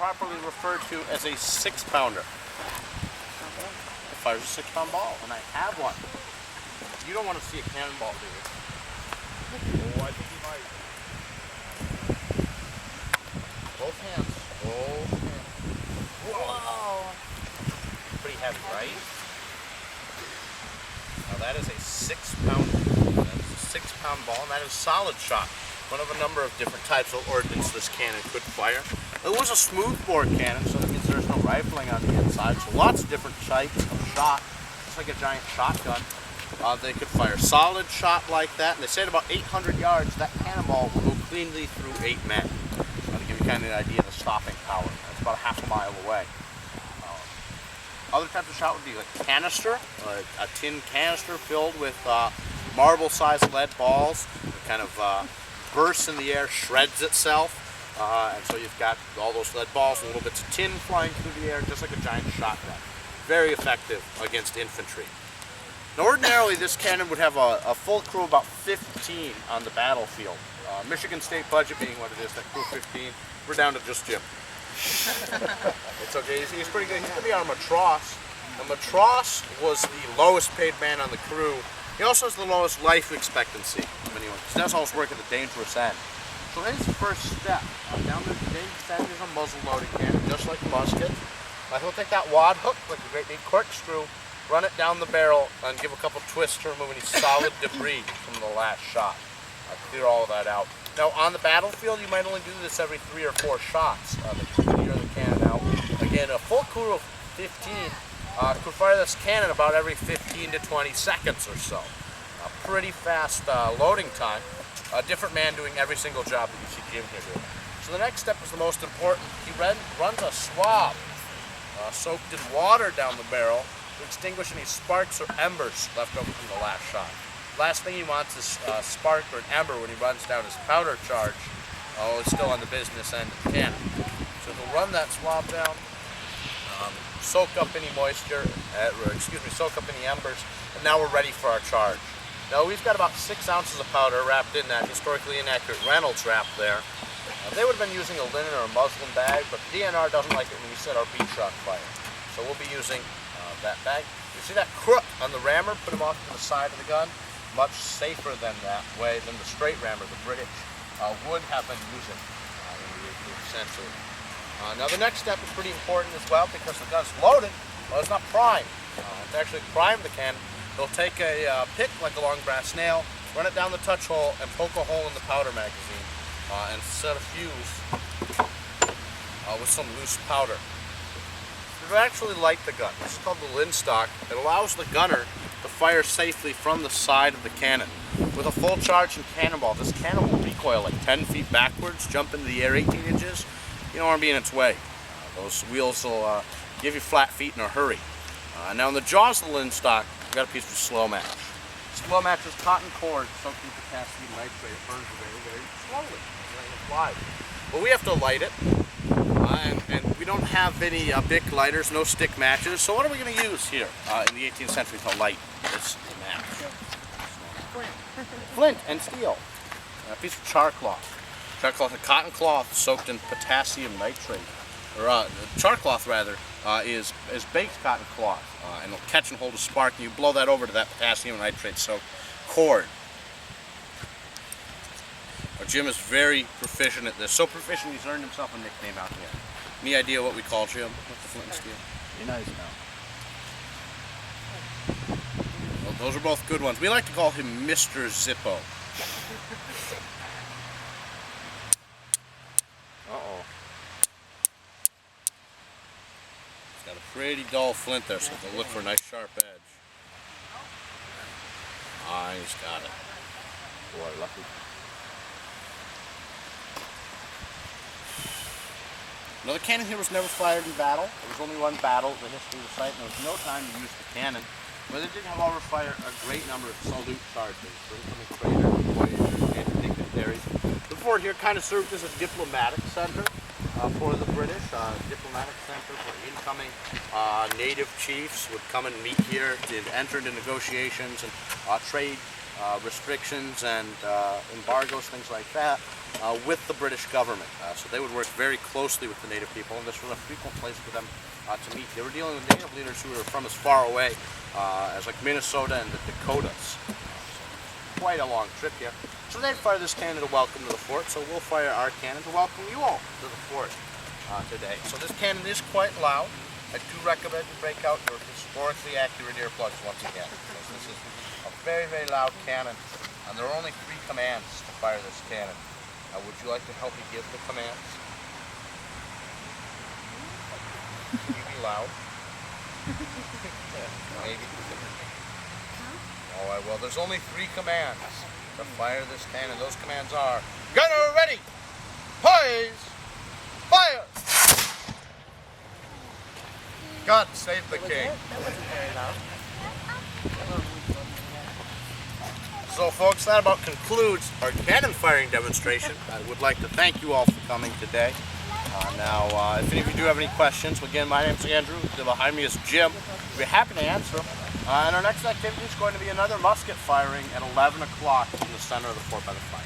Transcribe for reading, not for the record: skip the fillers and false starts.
properly referred to as a 6-pounder. It fires a 6-pound ball, and I have one. You don't want to see a cannonball, do you? Oh, I think you might. Both hands. Both hands. Whoa! Pretty heavy, right? Now that is a 6-pounder. That is a 6-pound ball, and that is solid shot. One of a number of different types of ordnance this cannon could fire. It was a smoothbore cannon, so that means there's no rifling on the inside. So lots of different types of shot, just like a giant shotgun. They could fire solid shot like that, and they say at about 800 yards, that cannonball will go cleanly through 8 men. To give you kind of an idea of the stopping power. That's about a half a mile away. Other types of shot would be like canister, like a tin canister filled with marble-sized lead balls. It kind of bursts in the air, shreds itself, and so you've got all those lead balls and little bits of tin flying through the air, just like a giant shotgun. Very effective against infantry. Now, ordinarily, this cannon would have a full crew of about 15 on the battlefield. Michigan state budget being what it is, that crew 15, we're down to just Jim. It's okay, he's pretty good. He's going to be on a Matros. The Matros was the lowest paid man on the crew. He also has the lowest life expectancy of anyone. He does always work at the dangerous end. So his first step, down the dangerous end is a muzzle loading cannon, just like a musket. He'll take that wad hook, like a great big corkscrew, run it down the barrel, and give a couple twists to remove any solid debris from the last shot. Clear all of that out. Now, on the battlefield, you might only do this every 3 or 4 shots to clear the cannon out. Again, a full crew of 15 could fire this cannon about every 15 to 20 seconds or so. A pretty fast loading time. A different man doing every single job that you see Jim here doing. So the next step is the most important. He runs a swab soaked in water down the barrel to extinguish any sparks or embers left over from the last shot. Last thing he wants is spark or an ember when he runs down his powder charge. It's still on the business end of the cannon. So he'll run that swab down, soak up any moisture, soak up any embers, and now we're ready for our charge. Now we've got about 6 ounces of powder wrapped in that historically inaccurate Reynolds wrap there. They would have been using a linen or a muslin bag, but the DNR doesn't like it when we set our beach shot fire. So we'll be using that bag. You see that crook on the rammer? Put him off to the side of the gun. Much safer than that way than the straight rammer the British would have been using in the 18th century. Now the next step is pretty important as well because the gun's loaded, but it's not primed. To actually prime the cannon, they'll take a pick like a long brass nail, run it down the touch hole, and poke a hole in the powder magazine and set a fuse with some loose powder. To actually light the gun, this is called the linstock. It allows the gunner to fire safely from the side of the cannon. With a full charge and cannonball, this cannon will recoil like 10 feet backwards, jump into the air 18 inches. You don't want to be in its way. Those wheels will give you flat feet in a hurry. Now in the jaws of the linstock, we've got a piece of slow match. Slow match is cotton cord soaked in potassium nitrate. It burns very, very slowly. It flies. But we have to light it. And we don't have any Bic lighters, no stick matches. So what are we going to use here in the 18th century to light this match? Flint and steel. A piece of char cloth. Char cloth, a cotton cloth soaked in potassium nitrate. Or char cloth rather, is baked cotton cloth. And it'll catch and hold a spark, and you blow that over to that potassium nitrate soaked cord. Jim is very proficient at this. So proficient he's earned himself a nickname out here. Any idea what we call Jim with the flint and steel? He knows now. Well, those are both good ones. We like to call him Mr. Zippo. Uh-oh. He's got a pretty dull flint there, so we'll look for a nice sharp edge. Ah, he's got it. Boy, lucky. Now the cannon here was never fired in battle. There was only one battle in the history of the site, and there was no time to use the cannon. But they did, however, fire a great number of salute charges for incoming traders, voyagers, and dignitaries. The fort here kind of served as a diplomatic center for the British, diplomatic center for incoming native chiefs would come and meet here to enter into negotiations and trade restrictions and embargoes, things like that, with the British government. So they would work very closly with the native people, and this was a frequent place for them to meet. They were dealing with native leaders who were from as far away as like Minnesota and the Dakotas. So quite a long trip here. So they'd fire this cannon to welcome to the fort, so we'll fire our cannon to welcome you all to the fort today. So this cannon is quite loud. I do recommend you break out your historically accurate earplugs once again, because this is a very, very loud cannon, and there are only 3 commands to fire this cannon. Would you like to help me give the commands? Can you be loud? Maybe. Alright, well, there's only 3 commands to fire this cannon. Those commands are: gunner ready, poise, fire! God save the king. That wasn't very loud. So folks, that about concludes our cannon firing demonstration. I would like to thank you all for coming today. Now, if any of you do have any questions, again, my name's Andrew. Behind me is Jim. We'll be happy to answer them. And our next activity is going to be another musket firing at 11 o'clock in the center of the fort by the fire.